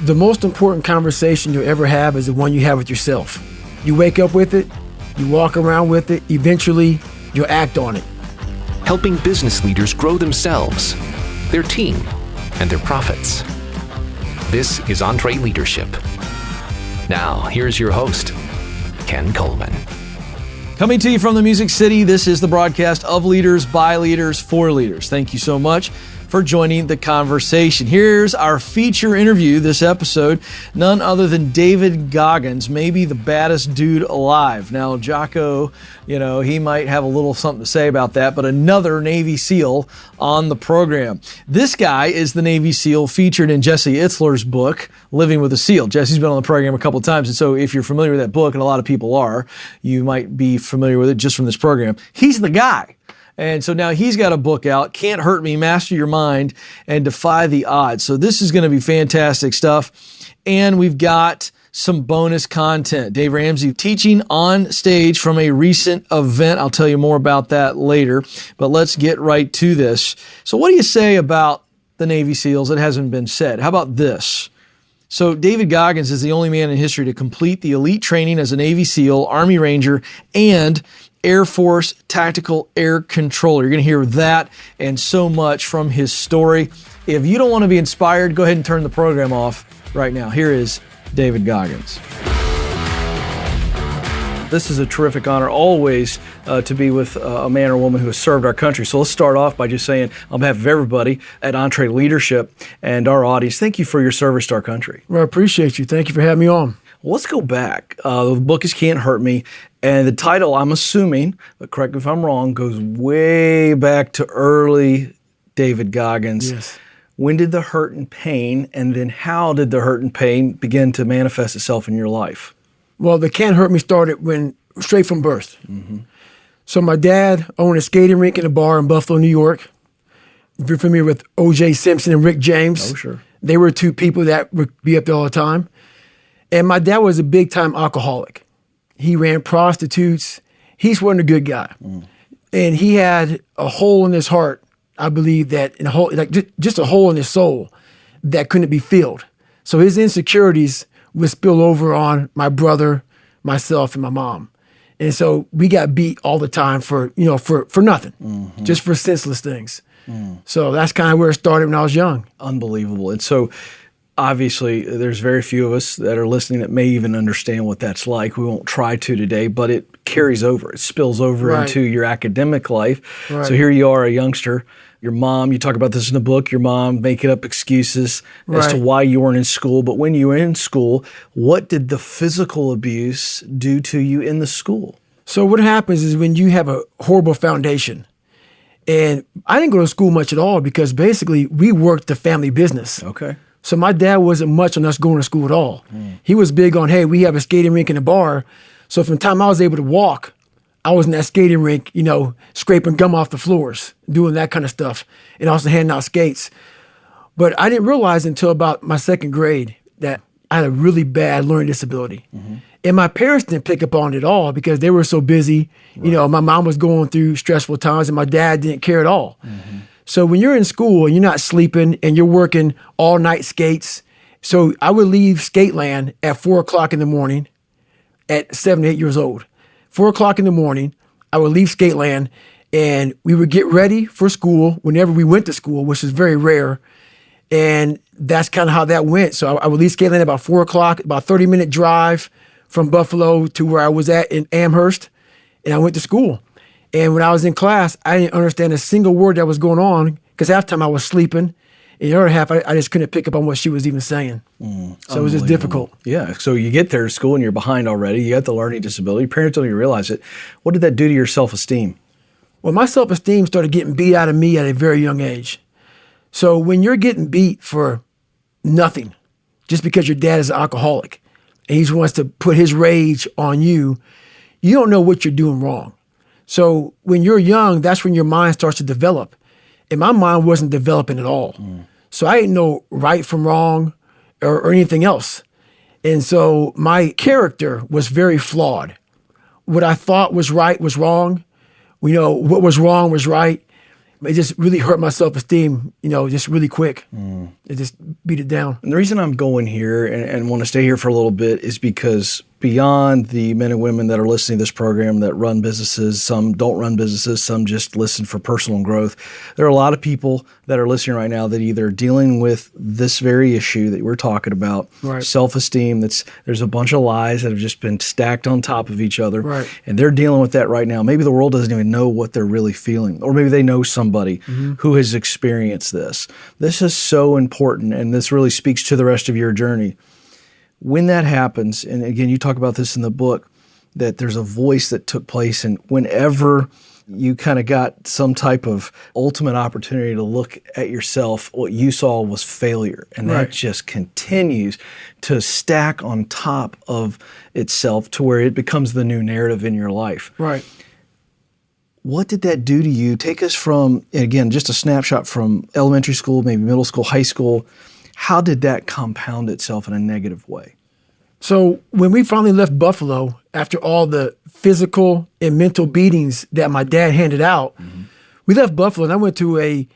The most important conversation you'll ever have is the one you have with yourself. You wake up with it, you walk around with it, eventually you'll act on it. Helping business leaders grow themselves, their team, and their profits. This is EntreLeadership. Now, here's your host, Ken Coleman. Coming to you from the Music City, this is the broadcast of Leaders, by Leaders, for Leaders. Thank you so much for joining the conversation. Here's our feature interview this episode, none other than David Goggins, maybe the baddest dude alive. Now, Jocko, he might have a little something to say about that, but another Navy SEAL on the program. This guy is the Navy SEAL featured in Jesse Itzler's book, Living with a SEAL. Jesse's been on the program a couple of times, and so if you're familiar with that book, and a lot of people are, you might be familiar with it just from this program. He's the guy. And so now he's got a book out, Can't Hurt Me, Master Your Mind, and Defy the Odds. So this is going to be fantastic stuff. And we've got some bonus content. Dave Ramsey teaching on stage from a recent event. I'll tell you more about that later. But let's get right to this. So what do you say about the Navy SEALs that hasn't been said? How about this? So David Goggins is the only man in history to complete the elite training as a Navy SEAL, Army Ranger, and Air Force Tactical Air Controller. You're going to hear that and so much from his story. If you don't want to be inspired, go ahead and turn the program off right now. Here is David Goggins. This is a terrific honor always to be with a man or woman who has served our country. So let's start off by just saying, on behalf of everybody at EntreLeadership and our audience, thank you for your service to our country. Well, I appreciate you. Thank you for having me on. Well, let's go back. The book is Can't Hurt Me. And the title, I'm assuming, but correct me if I'm wrong, goes way back to early David Goggins. Yes. When did the hurt and pain, and then how did the hurt and pain begin to manifest itself in your life? Well, the Can't Hurt Me started straight from birth. Mm-hmm. So my dad owned a skating rink and a bar in Buffalo, New York. If you're familiar with O.J. Simpson and Rick James. Oh, sure. They were two people that would be up there all the time. And my dad was a big-time alcoholic. He ran prostitutes. He wasn't a good guy. And he had a hole in his heart, I believe, just a hole in his soul that couldn't be filled. So his insecurities would spill over on my brother, myself, and my mom. And so we got beat all the time for nothing, just for senseless things. So that's kind of where it started when I was young. Unbelievable. And so obviously, there's very few of us that are listening that may even understand what that's like. We won't try to today, but it carries over. It spills over into your academic life. Right. So here you are, a youngster. Your mom, you talk about this in the book, your mom making up excuses as to why you weren't in school. But when you were in school, what did the physical abuse do to you in the school? So what happens is when you have a horrible foundation, and I didn't go to school much at all because basically we worked the family business. Okay. So my dad wasn't much on us going to school at all. He was big on, hey, we have a skating rink and a bar. So from the time I was able to walk, I was in that skating rink, scraping gum off the floors, doing that kind of stuff, and also handing out skates. But I didn't realize until about my second grade that I had a really bad learning disability. And my parents didn't pick up on it at all because they were so busy. Right. My mom was going through stressful times and my dad didn't care at all. So when you're in school and you're not sleeping and you're working all night skates, so I would leave Skateland at 4 o'clock in the morning at 7, 8 years old. 4 o'clock in the morning, I would leave Skateland and we would get ready for school whenever we went to school, which is very rare. And that's kind of how that went. So I would leave Skateland at about 4 o'clock, about a 30-minute drive from Buffalo to where I was at in Amherst, and I went to school. And when I was in class, I didn't understand a single word that was going on because half the time I was sleeping. And the other half, I just couldn't pick up on what she was even saying. So it was just difficult. Yeah. So you get there to school and you're behind already. You got the learning disability. Your parents don't even realize it. What did that do to your self-esteem? Well, my self-esteem started getting beat out of me at a very young age. So when you're getting beat for nothing, just because your dad is an alcoholic, and he wants to put his rage on you, you don't know what you're doing wrong. So when you're young, that's when your mind starts to develop. And my mind wasn't developing at all. So I didn't know right from wrong or anything else. And so my character was very flawed. What I thought was right was wrong. What was wrong was right. It just really hurt my self-esteem, just really quick. It just beat it down. And the reason I'm going here and want to stay here for a little bit is because beyond the men and women that are listening to this program that run businesses, some don't run businesses, some just listen for personal growth, there are a lot of people that are listening right now that either are dealing with this very issue that we're talking about, right. Self-esteem, there's a bunch of lies that have just been stacked on top of each other, right. and they're dealing with that right now. Maybe the world doesn't even know what they're really feeling, or maybe they know somebody who has experienced this. This is so important, and this really speaks to the rest of your journey. When that happens, and again, you talk about this in the book, that there's a voice that took place, and whenever you kind of got some type of ultimate opportunity to look at yourself, what you saw was failure, and right. that just continues to stack on top of itself to where it becomes the new narrative in your life. Right. What did that do to you? Take us from, again, just a snapshot from elementary school, maybe middle school, high school. How did that compound itself in a negative way? So when we finally left Buffalo, after all the physical and mental beatings that my dad handed out, we left Buffalo and I went to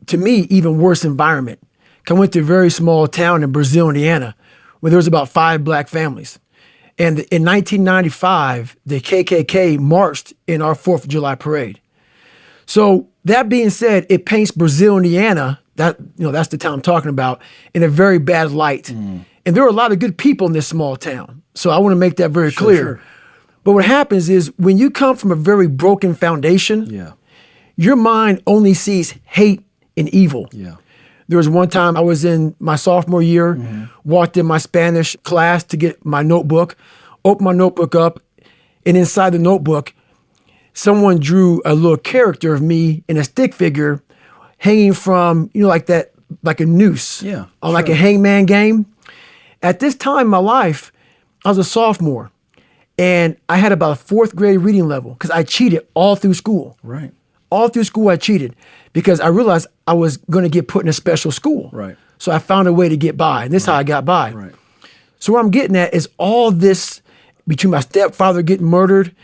to me, even worse environment. I went to a very small town in Brazil, Indiana, where there was about 5 black families. And in 1995, the KKK marched in our 4th of July parade. So that being said, it paints Brazil, Indiana, that's the town I'm talking about, in a very bad light. And there are a lot of good people in this small town. So I want to make that very clear. Sure. But what happens is when you come from a very broken foundation, your mind only sees hate and evil. There was one time I was in my sophomore year, walked in my Spanish class to get my notebook, opened my notebook up, and inside the notebook, someone drew a little character of me in a stick figure hanging from, like a noose on like a hangman game. At this time in my life, I was a sophomore, and I had about a 4th grade reading level because I cheated all through school. Right. All through school, I cheated because I realized I was going to get put in a special school. Right. So I found a way to get by, and this is how I got by. Right. So what I'm getting at is all this, between my stepfather getting murdered,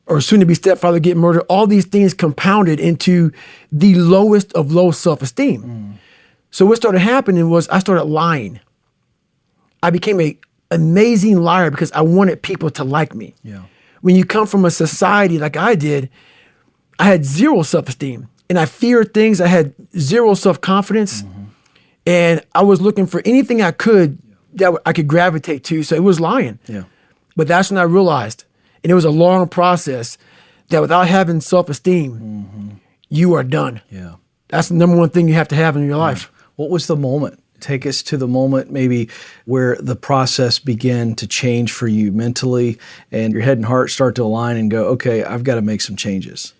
or soon-to-be stepfather getting murdered, all these things compounded into the lowest of low self-esteem. So what started happening was I started lying. I became an amazing liar because I wanted people to like me. When you come from a society like I did, I had zero self-esteem, and I feared things. I had zero self-confidence, and I was looking for anything I could that I could gravitate to. So it was lying. But that's when I realized, and it was a long process, that without having self-esteem, you are done. That's the number one thing you have to have in your life. What was the moment? Take us to the moment maybe where the process began to change for you mentally and your head and heart start to align and go, okay, I've got to make some changes.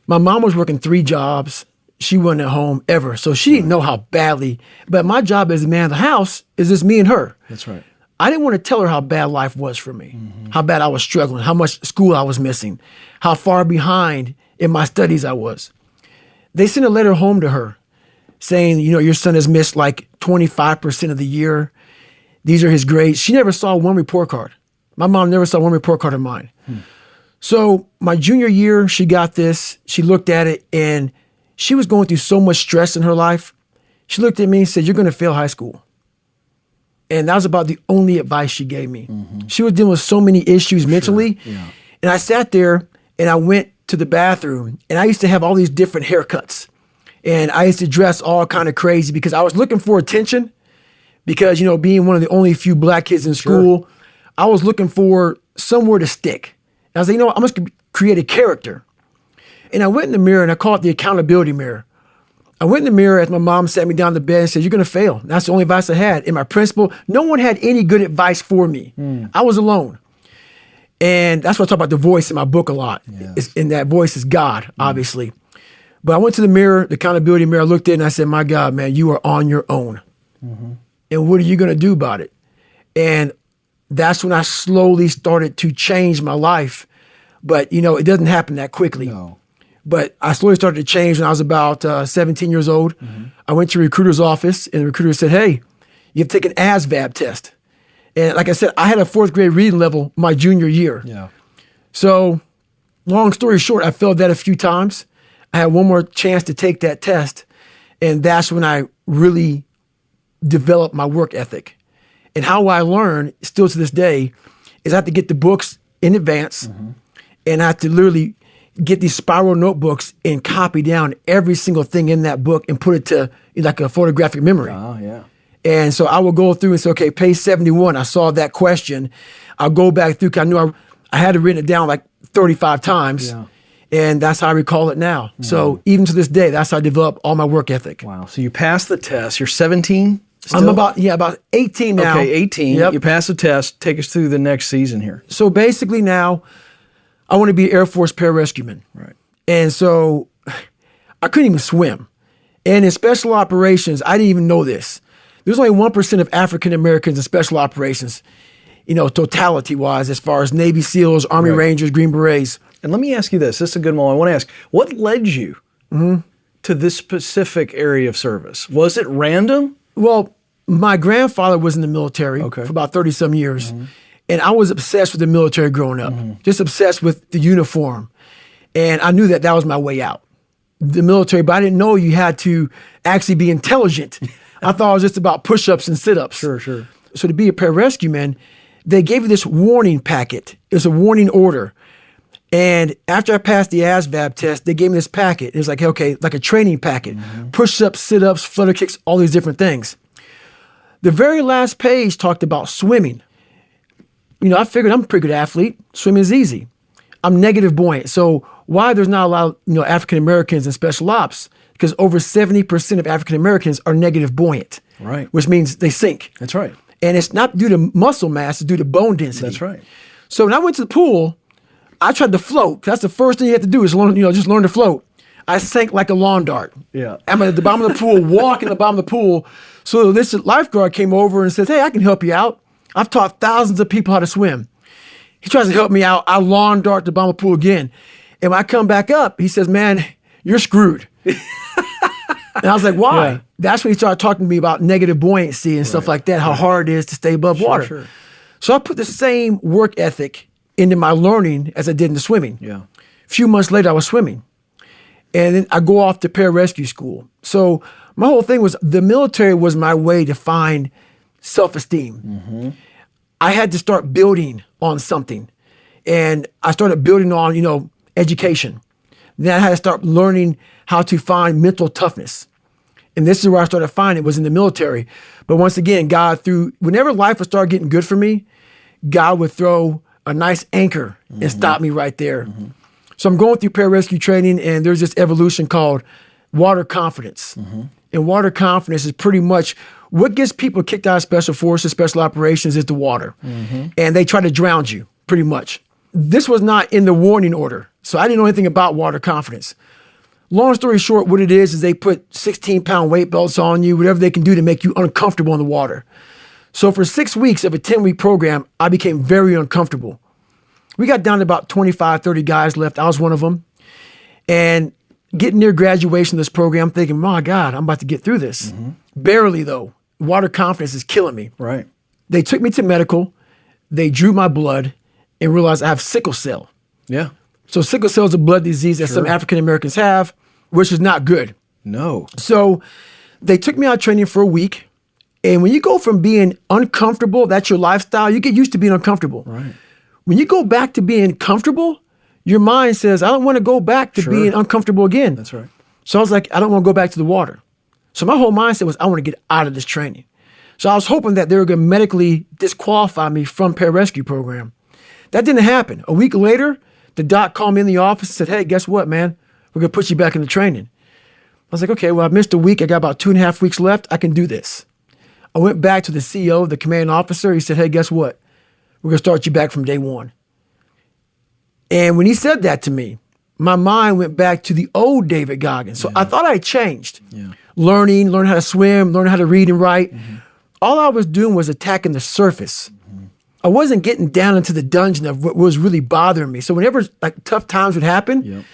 My mom was working 3 jobs. She wasn't at home ever. So she didn't know how badly. But my job as the man of the house is just me and her. That's right. I didn't want to tell her how bad life was for me, how bad I was struggling, how much school I was missing, how far behind in my studies I was. They sent a letter home to her saying, your son has missed like 25% of the year. These are his grades. She never saw one report card. My mom never saw one report card of mine. So my junior year, she got this. She looked at it, and she was going through so much stress in her life. She looked at me and said, you're going to fail high school. And that was about the only advice she gave me. She was dealing with so many issues mentally. And I sat there, and I went to the bathroom, and I used to have all these different haircuts. And I used to dress all kind of crazy because I was looking for attention because, being one of the only few black kids in school, I was looking for somewhere to stick. And I was like, I must create a character. And I went in the mirror, and I call it the accountability mirror. I went in the mirror as my mom sat me down in the bed and said, you're going to fail. And that's the only advice I had. And my principal, no one had any good advice for me. I was alone. And that's what I talk about the voice in my book a lot. And that voice is God, obviously. But I went to the mirror, the accountability mirror, I looked at it and I said, my God, man, you are on your own. And what are you going to do about it? And that's when I slowly started to change my life. But, it doesn't happen that quickly. But I slowly started to change when I was about 17 years old. I went to a recruiter's office, and the recruiter said, hey, you have to take an ASVAB test. And like I said, I had a 4th grade reading level my junior year. So long story short, I failed that a few times. I had one more chance to take that test. And that's when I really developed my work ethic. And how I learn, still to this day, is I have to get the books in advance, and I have to literally get these spiral notebooks and copy down every single thing in that book and put it to like a photographic memory. Oh, yeah. And so I will go through and say, okay, page 71, I saw that question. I'll go back through, 'cause I knew I had it written it down like 35 times. Yeah. And that's how I recall it now. So even to this day, that's how I develop all my work ethic. Wow. So you passed the test. You're 17? I'm about 18 now. Okay, 18. Yep. You passed the test. Take us through the next season here. So basically now, I want to be Air Force pararescueman. Right. And so I couldn't even swim. And in special operations, I didn't even know this. There's only 1% of African Americans in special operations, totality-wise, as far as Navy SEALs, Army Rangers, Green Berets. And let me ask you this. This is a good one. I want to ask, what led you to this specific area of service? Was it random? Well, my grandfather was in the military Okay. for about 30-some years. And I was obsessed with the military growing up, just obsessed with the uniform. And I knew that was my way out, the military. But I didn't know you had to actually be intelligent. I thought it was just about push-ups and sit-ups. Sure. So to be a pararescueman, they gave you this warning packet. It was a warning order. And after I passed the ASVAB test, they gave me this packet. It was like, okay, like a training packet. Push-ups, sit-ups, flutter kicks, all these different things. The very last page talked about swimming. I figured I'm a pretty good athlete. Swimming is easy. I'm negative buoyant. So why there's not a lot of African Americans in special ops? Because over 70% of African Americans are negative buoyant. Right. Which means they sink. That's right. And it's not due to muscle mass, it's due to bone density. That's right. So when I went to the pool, I tried to float. That's the first thing you have to do is learn, just learn to float. I sank like a lawn dart. Yeah. I'm at the bottom of the pool, walking the bottom of the pool. So this lifeguard came over and says, hey, I can help you out. I've taught thousands of people how to swim. He tries to help me out. I lawn dart the bottom of the pool again. And when I come back up, he says, man, you're screwed. And I was like, why? Yeah. That's when he started talking to me about negative buoyancy and stuff like that, how hard it is to stay above water. Sure. So I put the same work ethic into my learning as I did in the swimming. Yeah. A few months later, I was swimming. And then I go off to pararescue school. So my whole thing was the military was my way to find self-esteem. I had to start building on something. And I started building on, education. Then I had to start learning how to find mental toughness. And this is where I started finding it was in the military. But once again, God whenever life would start getting good for me, God would throw a nice anchor and stop me right there. So I'm going through pararescue training, and there's this evolution called water confidence. And water confidence is pretty much what gets people kicked out of special forces, special operations is the water. And they try to drown you, pretty much. This was not in the warning order. So I didn't know anything about water confidence. Long story short, what it is they put 16-pound weight belts on you, whatever they can do to make you uncomfortable in the water. So for 6 weeks of a 10-week program, I became very uncomfortable. We got down to about 25, 30 guys left. I was one of them. And getting near graduation of this program, I'm thinking, my God, I'm about to get through this. Barely, though. Water confidence is killing me. Right. They took me to medical. They drew my blood and realized I have sickle cell. Yeah. So sickle cell is a blood disease that some African Americans have, which is not good. No. So they took me out training for a week. And when you go from being uncomfortable, that's your lifestyle, you get used to being uncomfortable. Right. When you go back to being comfortable, your mind says, I don't want to go back to being uncomfortable again. That's right. So I was like, I don't want to go back to the water. So my whole mindset was, I want to get out of this training. So I was hoping that they were going to medically disqualify me from pararescue program. That didn't happen. A week later, the doc called me in the office and said, hey, guess what, man? We're going to put you back into training. I was like, okay, well, I missed a week. I got about 2.5 weeks left. I can do this. I went back to the CEO, the commanding officer. He said, hey, guess what? We're going to start you back from day one. And when he said that to me, my mind went back to the old David Goggins. So I thought I changed. Learning how to swim, learning how to read and write. All I was doing was attacking the surface. I wasn't getting down into the dungeon of what was really bothering me. So whenever tough times would happen,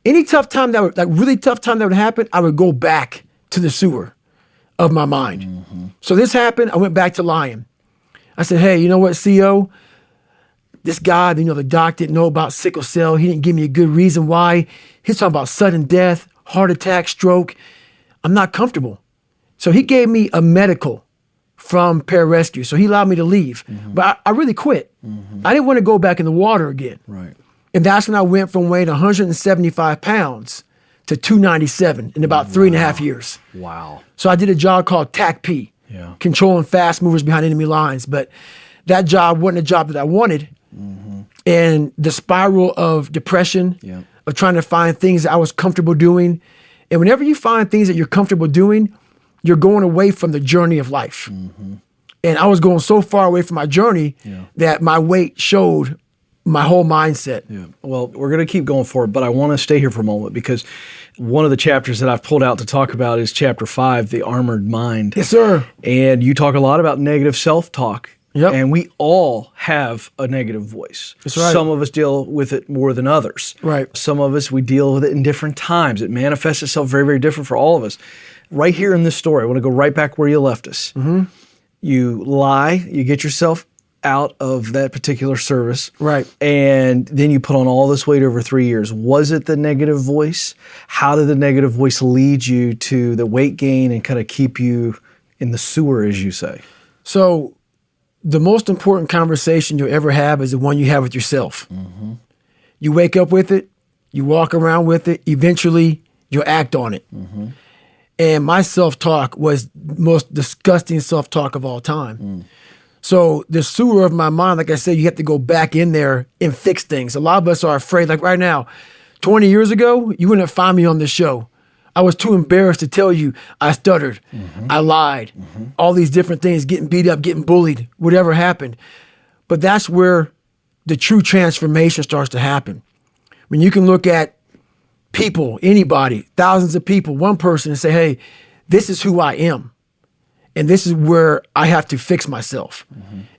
any tough time that would, really tough time that would happen, I would go back to the sewer of my mind. So this happened. I went back to lying. I said, hey, you know what, CO? This guy, the doc didn't know about sickle cell. He didn't give me a good reason why. He's talking about sudden death, heart attack, stroke. I'm not comfortable. So he gave me a medical from pararescue. So he allowed me to leave. But I really quit. I didn't want to go back in the water again. Right. And that's when I went from weighing 175 pounds to 297 in about 3.5 years. Wow. So I did a job called TAC-P, controlling fast movers behind enemy lines. But that job wasn't a job that I wanted. And the spiral of depression, of trying to find things that I was comfortable doing. And whenever you find things that you're comfortable doing, you're going away from the journey of life. And I was going so far away from my journey that my weight showed my whole mindset. Yeah. Well, we're going to keep going forward, but I want to stay here for a moment because one of the chapters that I've pulled out to talk about is chapter 5, The Armored Mind. Yes, sir. And you talk a lot about negative self-talk. Yep. And we all have a negative voice. That's right. Some of us deal with it more than others. Right. Some of us, we deal with it in different times. It manifests itself very, very different for all of us. Right here in this story, I want to go right back where you left us. You lie, you get yourself out of that particular service. Right. And then you put on all this weight over 3 years. Was it the negative voice? How did the negative voice lead you to the weight gain and kind of keep you in the sewer, as you say? So the most important conversation you'll ever have is the one you have with yourself. You wake up with it, you walk around with it, eventually you'll act on it. And my self-talk was the most disgusting self-talk of all time. So the sewer of my mind, like I said, you have to go back in there and fix things. A lot of us are afraid. Like right now, 20 years ago, you wouldn't find me on this show. I was too embarrassed to tell you I stuttered, I lied, all these different things, getting beat up, getting bullied, whatever happened. But that's where the true transformation starts to happen. When you can look at people, anybody, thousands of people, one person, and say, hey, this is who I am. And this is where I have to fix myself.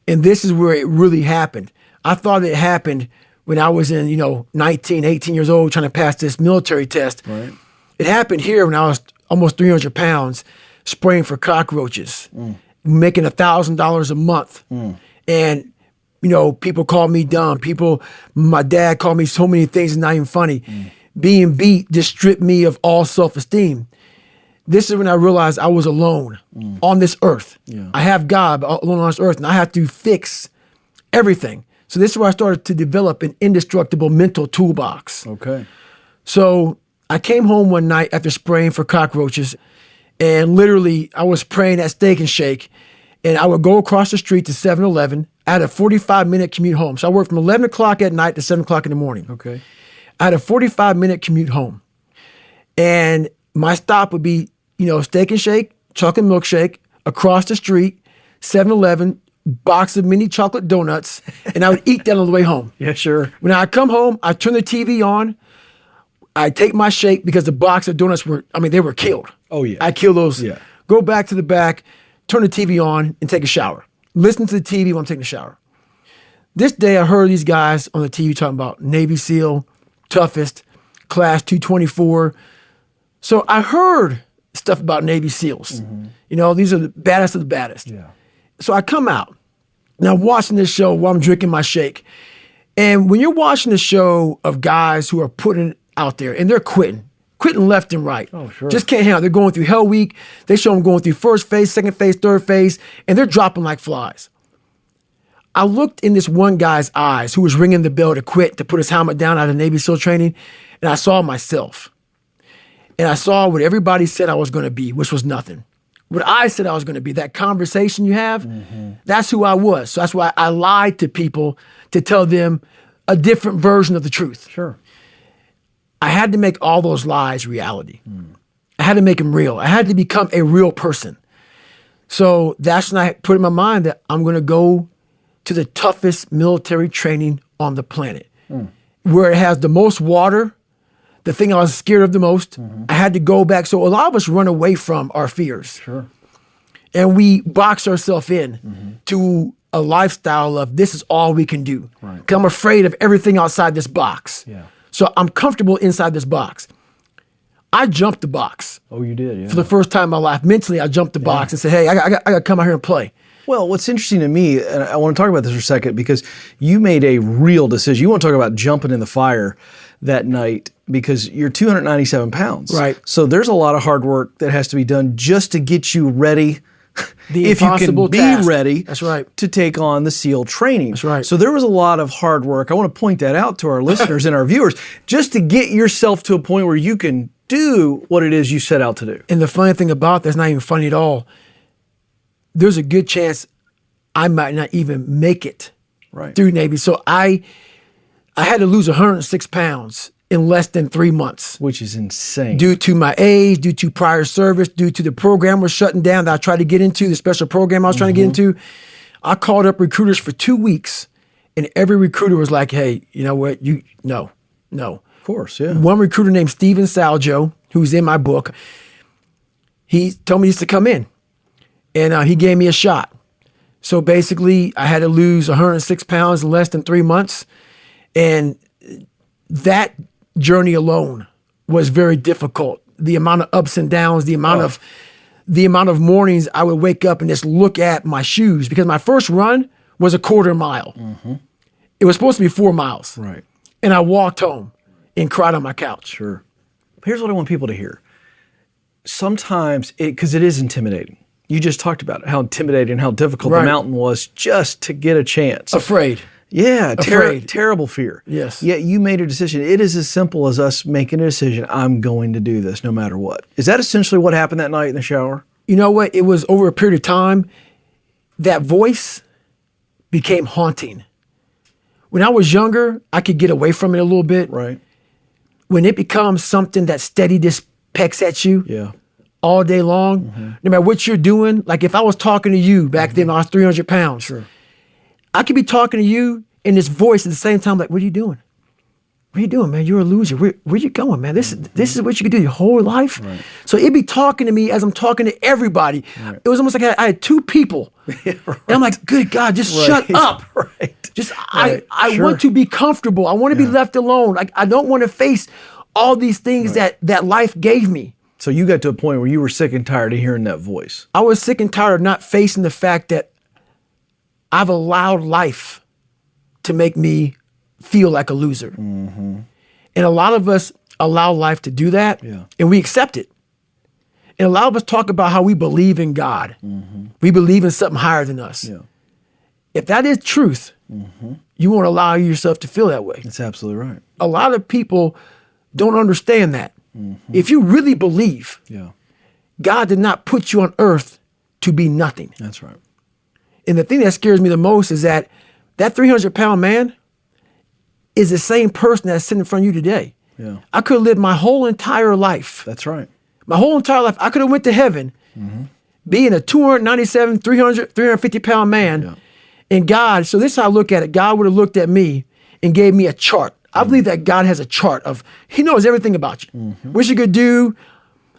And this is where it really happened. I thought it happened when I was in, 19, 18 years old trying to pass this military test. Right. It happened here when I was almost 300 pounds, spraying for cockroaches, making $1,000 a month. And, people called me dumb. My dad called me so many things, not even funny. Being beat just stripped me of all self-esteem. This is when I realized I was alone on this earth. I have God alone on this earth, and I have to fix everything. So this is where I started to develop an indestructible mental toolbox. Okay. So I came home one night after spraying for cockroaches, and literally I was praying at Steak and Shake, and I would go across the street to 7-Eleven. I had a 45-minute commute home. So I worked from 11 o'clock at night to 7 o'clock in the morning. Okay. I had a 45-minute commute home. And my stop would be, Steak and Shake, chocolate milkshake, across the street, 7-Eleven, box of mini chocolate donuts, and I would eat that on the way home. Yeah, sure. When I come home, I turn the TV on, I take my shake because the box of donuts they were killed. Oh, yeah. I kill those. Yeah. Go back to the back, turn the TV on, and take a shower. Listen to the TV while I'm taking a shower. This day, I heard these guys on the TV talking about Navy SEAL, toughest, class 224. So I heard stuff about Navy SEALs. These are the baddest of the baddest. Yeah. So I come out, and I'm watching this show while I'm drinking my shake. And when you're watching the show of guys who are putting it out there, and they're quitting left and right. Oh, sure. Just can't handle it. They're going through Hell Week. They show them going through first phase, second phase, third phase, and they're dropping like flies. I looked in this one guy's eyes who was ringing the bell to quit, to put his helmet down out of Navy SEAL training, and I saw myself. And I saw what everybody said I was going to be, which was nothing. What I said I was going to be, that conversation you have, that's who I was. So that's why I lied to people to tell them a different version of the truth. Sure. I had to make all those lies reality. I had to make them real. I had to become a real person. So that's when I put in my mind that I'm going to go to the toughest military training on the planet, where it has the most water, the thing I was scared of the most. I had to go back. So a lot of us run away from our fears. Sure. And we box ourselves in to a lifestyle of this is all we can do. Right. Because I'm afraid of everything outside this box. Yeah. So I'm comfortable inside this box. I jumped the box. Oh, you did, yeah. For the first time in my life. Mentally, I jumped the box and said, hey, I got to come out here and play. Well, what's interesting to me, and I want to talk about this for a second, because you made a real decision. You want to talk about jumping in the fire that night because you're 297 pounds. Right. So there's a lot of hard work that has to be done just to get you ready. The if you can impossible be task. ready That's right. to take on the SEAL training. That's right. So there was a lot of hard work. I want to point that out to our listeners and our viewers, just to get yourself to a point where you can do what it is you set out to do. And the funny thing about that's not even funny at all, there's a good chance I might not even make it through Navy. So I had to lose 106 pounds in less than 3 months. Which is insane. Due to my age, due to prior service, due to the program was shutting down that I tried to get into, the special program I was trying to get into. I called up recruiters for 2 weeks, and every recruiter was like, hey, you know what? No. Of course, yeah. One recruiter named Steven Saljo, who's in my book, he told me he used to come in, and he gave me a shot. So basically, I had to lose 106 pounds in less than 3 months, and that journey alone was very difficult. The amount of ups and downs, the amount of mornings I would wake up and just look at my shoes, because my first run was a quarter mile. It was supposed to be 4 miles. Right. And I walked home and cried on my couch. Sure. Here's what I want people to hear. Sometimes, because it is intimidating. You just talked about it, how intimidating and how difficult the mountain was just to get a chance. Afraid. Yeah, terrible fear. Yes. Yet you made a decision. It is as simple as us making a decision, I'm going to do this no matter what. Is that essentially what happened that night in the shower? You know what? It was over a period of time, that voice became haunting. When I was younger, I could get away from it a little bit. Right. When it becomes something that steady just pecks at you all day long, no matter what you're doing, like if I was talking to you back then, I was 300 pounds. Sure. I could be talking to you in this voice at the same time, like, what are you doing? What are you doing, man? You're a loser. Where you going, man? This is what you could do your whole life. Right. So it'd be talking to me as I'm talking to everybody. Right. It was almost like I had two people. And I'm like, good God, just shut up. Just I want to be comfortable. I want to be left alone. Like, I don't want to face all these things that life gave me. So you got to a point where you were sick and tired of hearing that voice. I was sick and tired of not facing the fact that I've allowed life to make me feel like a loser. And a lot of us allow life to do that, and we accept it. And a lot of us talk about how we believe in God. We believe in something higher than us. If that is truth, you won't allow yourself to feel that way. That's absolutely right. A lot of people don't understand that. If you really believe, God did not put you on earth to be nothing. That's right. And the thing that scares me the most is that 300-pound man is the same person that's sitting in front of you today. I could have lived my whole entire life. That's right. My whole entire life. I could have went to heaven being a 297, 350-pound man. And God, so this is how I look at it. God would have looked at me and gave me a chart. I believe that God has a chart of, he knows everything about you. What you could do,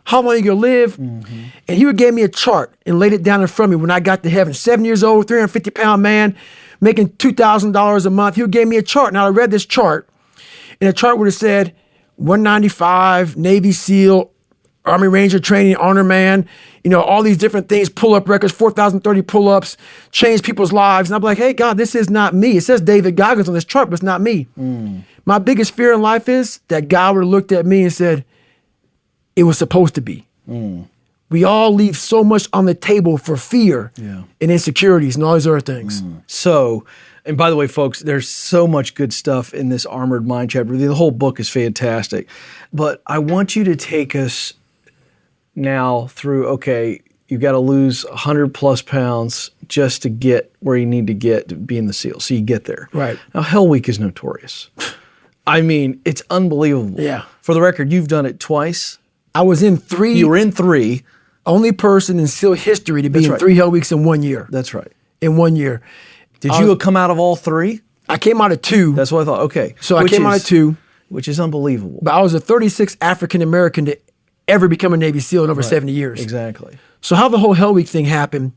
how long you gonna live. And he would give me a chart and laid it down in front of me when I got to heaven. 7 years old, 350-pound man, making $2,000 a month. He would give me a chart. Now I read this chart, and the chart would have said 195, Navy SEAL, Army Ranger training, honor man, all these different things, pull-up records, 4,030 pull-ups, change people's lives. And I'm like, hey, God, this is not me. It says David Goggins on this chart, but it's not me. My biggest fear in life is that God would have looked at me and said, it was supposed to be. We all leave so much on the table for fear and insecurities and all these other things. So, and by the way, folks, there's so much good stuff in this Armored Mind chapter. The whole book is fantastic. But I want you to take us now through, okay, you've got to lose 100 plus pounds just to get where you need to get to be in the SEAL. So you get there. Right. Now, Hell Week is notorious. I mean, it's unbelievable. Yeah. For the record, you've done it twice. I was in 3. You were in 3. Only person in SEAL history to be in 3 Hell Weeks in 1 year. That's right. In 1 year. Did you come out of all 3? I came out of 2. That's what I thought. Okay. So I came out of 2. Which is unbelievable. But I was the 36th African-American to ever become a Navy SEAL in over 70 years. Exactly. So how the whole Hell Week thing happened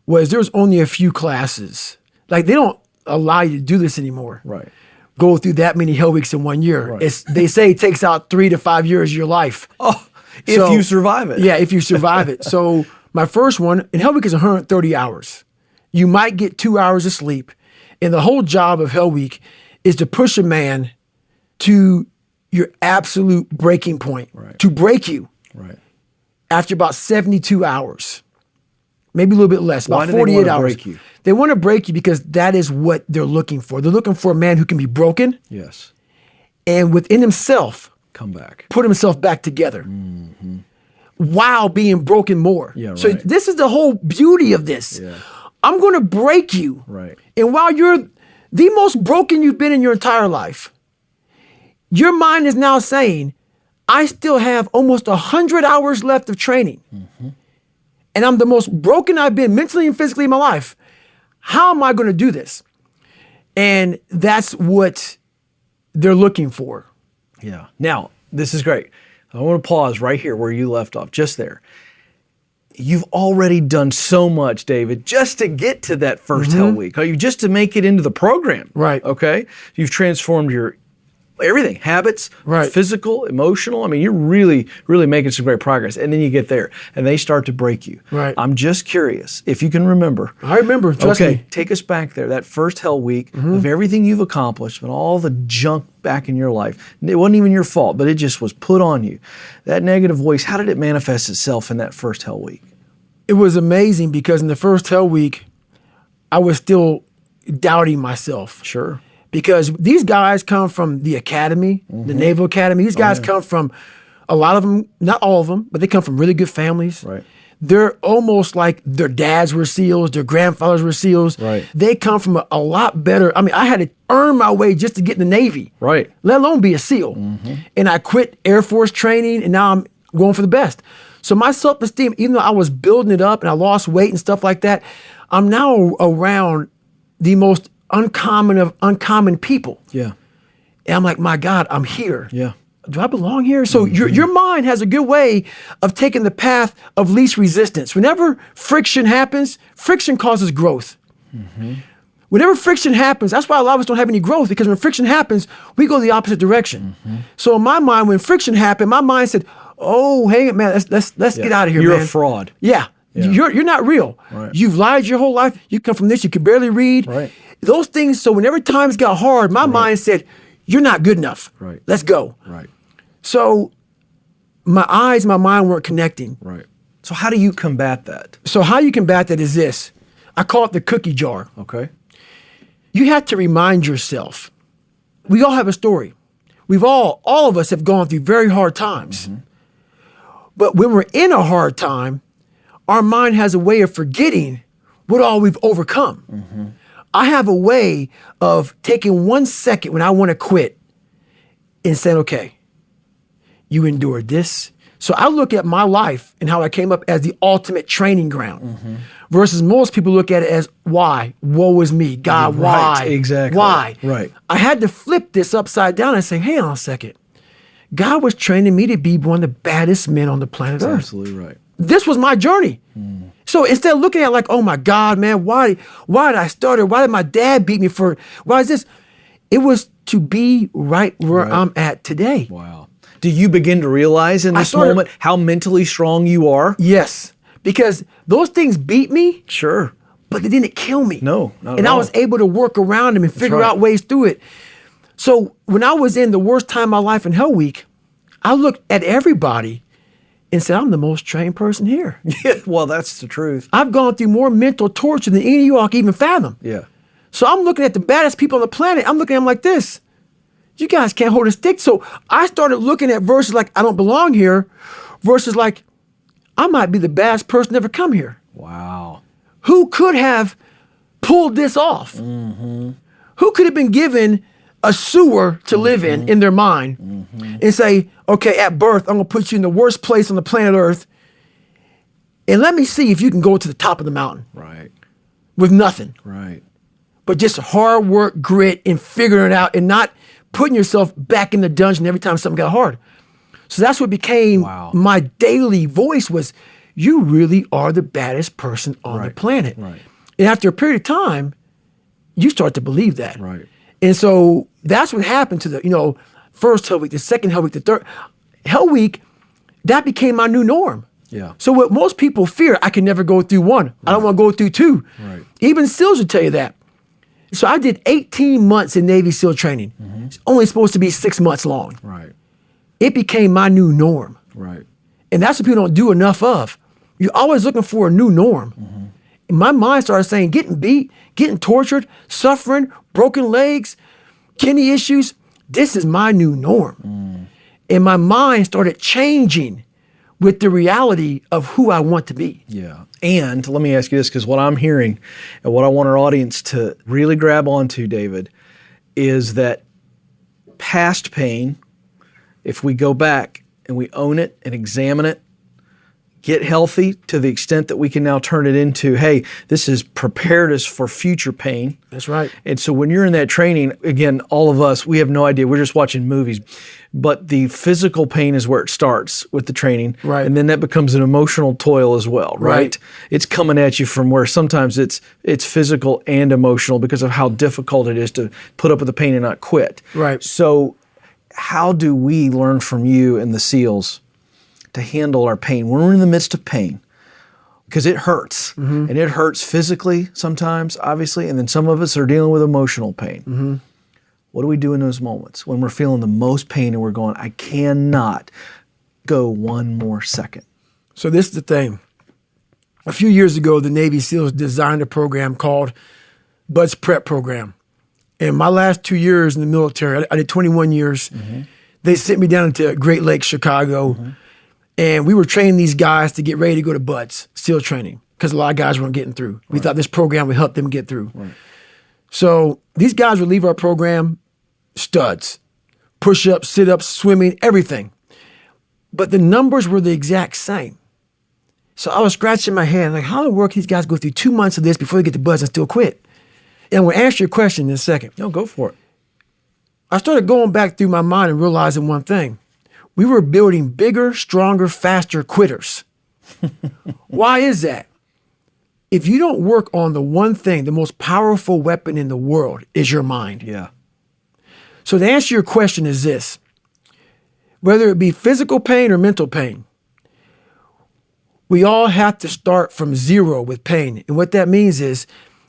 was there was only a few classes. Like, they don't allow you to do this anymore. Right. Go through that many Hell Weeks in 1 year. Right. They say it takes out 3 to 5 years of your life. Oh, if you survive it. Yeah, if you survive it. So my first one, and Hell Week is 130 hours. You might get 2 hours of sleep. And the whole job of Hell Week is to push a man to your absolute breaking point, to break you after about 72 hours, maybe a little bit less, about 48 hours. Break you? They want to break you because that is what they're looking for. They're looking for a man who can be broken. Yes. And within himself, come back, put himself back together while being broken more. Yeah, so this is the whole beauty of this. Yeah. I'm going to break you. Right. And while you're the most broken you've been in your entire life, your mind is now saying, I still have almost 100 hours left of training. And I'm the most broken I've been mentally and physically in my life. How am I going to do this? And that's what they're looking for. Yeah. Now, this is great. I want to pause right here where you left off, just there. You've already done so much, David, just to get to that first Hell Week. Just to make it into the program. Right. Okay? You've transformed your everything, habits, physical, emotional. I mean, you're really, really making some great progress. And then you get there and they start to break you. Right. I'm just curious if you can remember. I remember, trust me. Take us back there, that first Hell Week of everything you've accomplished and all the junk back in your life. It wasn't even your fault, but it just was put on you. That negative voice, how did it manifest itself in that first Hell Week? It was amazing because in the first Hell Week, I was still doubting myself. Sure. Because these guys come from the academy, the Naval Academy. These guys come from, a lot of them, not all of them, but they come from really good families. Right. They're almost like their dads were SEALs, their grandfathers were SEALs. Right. They come from a lot better. I mean, I had to earn my way just to get in the Navy. Right. Let alone be a SEAL. And I quit Air Force training and now I'm going for the best. So my self-esteem, even though I was building it up and I lost weight and stuff like that, I'm now around the most uncommon of uncommon people. Yeah. And I'm like, my God, I'm here. Yeah. Do I belong here? So your mind has a good way of taking the path of least resistance. Whenever friction happens, friction causes growth. Whenever friction happens, that's why a lot of us don't have any growth, because when friction happens, we go the opposite direction. So in my mind, when friction happened, my mind said, oh, hang it, man, let's get out of here, You're man. a fraud. Yeah. You're not real. Right. You've lied your whole life. You come from this, you can barely read. Right. Those things, so whenever times got hard, my mind said, you're not good enough. Right. Let's go. Right. So my eyes, my mind weren't connecting. Right. So how do you combat that? So how you combat that is this. I call it the cookie jar. Okay. You have to remind yourself. We all have a story. All of us have gone through very hard times. But when we're in a hard time, our mind has a way of forgetting what all we've overcome. I have a way of taking 1 second when I want to quit and saying, okay, you endured this. So I look at my life and how I came up as the ultimate training ground versus most people look at it as why? Woe is me. God, why? Exactly. Why? Right. I had to flip this upside down and say, hang on a second. God was training me to be one of the baddest men on the planet Earth. Absolutely right. This was my journey. So instead of looking at like, oh my God, man, why did I start it? Why did my dad beat me for it? Why is this? It was to be right where I'm at today. Wow. Do you begin to realize in this moment how mentally strong you are? Yes, because those things beat me. Sure. But they didn't kill me. No, not at all. And I was able to work around them and figure out ways through it. So when I was in the worst time of my life in Hell Week, I looked at everybody and said, I'm the most trained person here. Yeah, well, that's the truth. I've gone through more mental torture than any of you all can even fathom. Yeah. So I'm looking at the baddest people on the planet. I'm looking at them like this. You guys can't hold a stick. So I started looking at verses like, I don't belong here, versus like, I might be the baddest person to ever come here. Wow. Who could have pulled this off? Who could have been given a sewer to live in their mind and say, okay, at birth, I'm going to put you in the worst place on the planet Earth and let me see if you can go to the top of the mountain. Right. With nothing. Right. But just hard work, grit, and figuring it out and not putting yourself back in the dungeon every time something got hard. So that's what became my daily voice was, you really are the baddest person on the planet. Right. And after a period of time, you start to believe that. Right. And so that's what happened to the, first Hell Week, the second Hell Week, the third Hell Week, that became my new norm. Yeah. So what most people fear, I can never go through one. I don't want to go through two. Right. Even SEALs would tell you that. So I did 18 months in Navy SEAL training. It's only supposed to be 6 months long. Right. It became my new norm. Right. And that's what people don't do enough of. You're always looking for a new norm. And my mind started saying, getting beat, getting tortured, suffering, broken legs, kidney issues, this is my new norm. And my mind started changing with the reality of who I want to be. Yeah. And let me ask you this, because what I'm hearing and what I want our audience to really grab onto, David, is that past pain, if we go back and we own it and examine it, get healthy to the extent that we can now turn it into, hey, this has prepared us for future pain. That's right. And so when you're in that training, again, all of us, we have no idea. We're just watching movies. But the physical pain is where it starts with the training. Right. And then that becomes an emotional toil as well, right? Right. It's coming at you from where sometimes it's physical and emotional because of how difficult it is to put up with the pain and not quit. Right. So how do we learn from you and the SEALs to handle our pain when we're in the midst of pain? Because it hurts. And it hurts physically sometimes, obviously, and then some of us are dealing with emotional pain. What do we do in those moments when we're feeling the most pain and we're going, I cannot go one more second? So this is the thing. A few years ago, the Navy SEALs designed a program called Bud's Prep Program. And my last 2 years in the military, I did 21 years. They sent me down to Great Lakes, Chicago, and we were training these guys to get ready to go to Bud's SEAL training because a lot of guys weren't getting through. We thought this program would help them get through. So these guys would leave our program studs, push-ups, sit-ups, swimming, everything. But the numbers were the exact same. So I was scratching my head, like, how in the world can these guys go through 2 months of this before they get to Bud's and still quit? And I'm going to answer your question in a second. No, go for it. I started going back through my mind and realizing one thing. We were building bigger, stronger, faster quitters. Why is that? If you don't work on the one thing, the most powerful weapon in the world is your mind. Yeah. So the answer to your question is this. Whether it be physical pain or mental pain, we all have to start from zero with pain. And what that means is,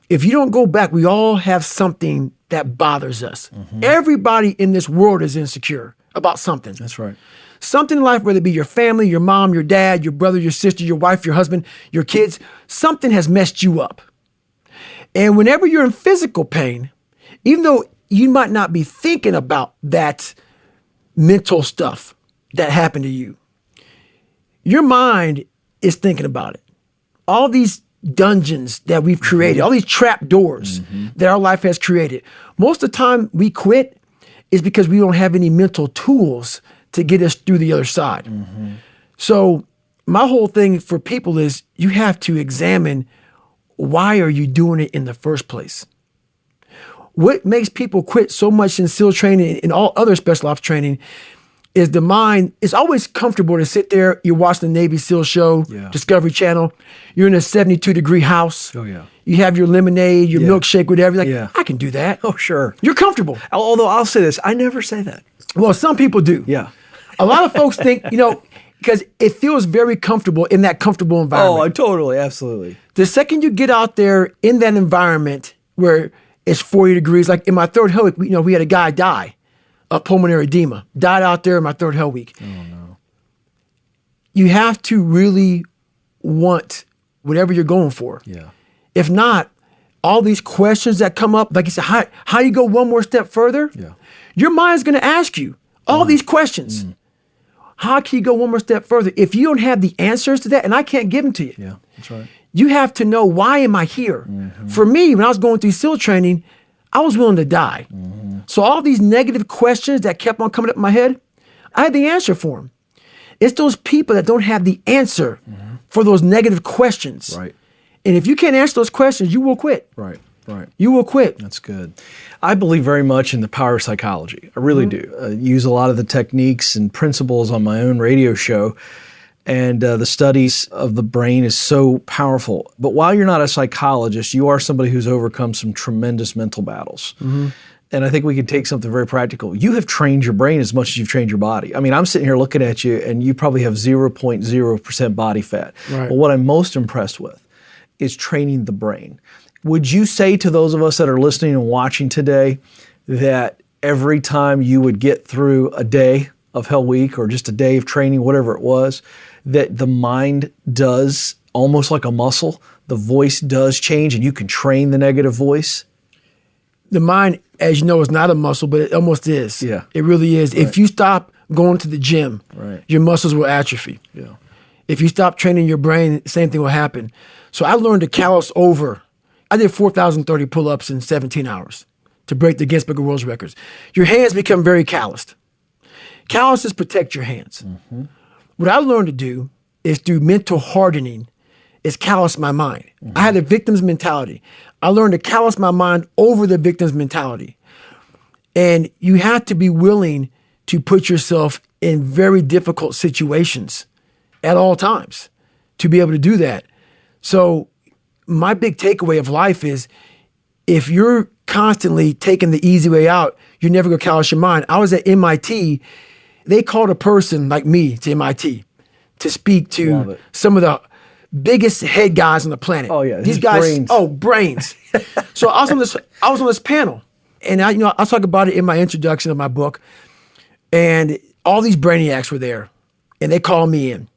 if you don't go back, we all have something that bothers us. Everybody in this world is insecure about something. That's right. Something in life, whether it be your family, your mom, your dad, your brother, your sister, your wife, your husband, your kids, something has messed you up. And whenever you're in physical pain, even though you might not be thinking about that mental stuff that happened to you, your mind is thinking about it. All these dungeons that we've created, all these trap doors that our life has created. Most of the time we quit is because we don't have any mental tools to get us through the other side. So my whole thing for people is you have to examine, why are you doing it in the first place? What makes people quit so much in SEAL training and all other special ops training is the mind. It's always comfortable to sit there, you're watching the Navy SEAL show, Discovery Channel, you're in a 72-degree house. Oh, yeah. You have your lemonade, your milkshake, whatever. You're like, I can do that. Oh, sure. You're comfortable. Although I'll say this, I never say that. Well, some people do. Yeah. A lot of folks think, because it feels very comfortable in that comfortable environment. Oh, totally, absolutely. The second you get out there in that environment where it's 40 degrees, like in my third hell week, we had a guy die of pulmonary edema, died out there in my third hell week. Oh, no. You have to really want whatever you're going for. Yeah. If not, all these questions that come up, like you said, how do you go one more step further? Yeah. Your mind's going to ask you all these questions. How can you go one more step further? If you don't have the answers to that, and I can't give them to you. Yeah, that's right. You have to know, why am I here? For me, when I was going through SEAL training, I was willing to die. So all these negative questions that kept on coming up in my head, I had the answer for them. It's those people that don't have the answer for those negative questions. Right. And if you can't answer those questions, you will quit. Right. You will quit. That's good. I believe very much in the power of psychology. I really do. I use a lot of the techniques and principles on my own radio show. And the studies of the brain is so powerful. But while you're not a psychologist, you are somebody who's overcome some tremendous mental battles. and I think we can take something very practical. You have trained your brain as much as you've trained your body. I mean, I'm sitting here looking at you, and you probably have 0.0% body fat. Right. But what I'm most impressed with is training the brain. Would you say to those of us that are listening and watching today that every time you would get through a day of Hell Week or just a day of training, whatever it was, that the mind does almost like a muscle, the voice does change and you can train the negative voice? The mind, as you know, is not a muscle, but it almost is. Yeah. It really is. Right. If you stop going to the gym, right, your muscles will atrophy. Yeah. If you stop training your brain, same thing will happen. So I learned to callus over. I did 4,030 pull-ups in 17 hours to break the Guinness Book of World Records. Your hands become very calloused. Calluses protect your hands. Mm-hmm. What I learned to do is through mental hardening is callous my mind. Mm-hmm. I had a victim's mentality. I learned to callous my mind over the victim's mentality. And you have to be willing to put yourself in very difficult situations at all times to be able to do that. So my big takeaway of life is if you're constantly taking the easy way out, you're never going to callous your mind. I was at MIT. They called a person like me to MIT to speak to some of the biggest head guys on the planet. Oh yeah, these guys. Brains. Oh, brains. So I was on this panel, and I'll talk about it in my introduction of my book. And all these brainiacs were there, and they called me in.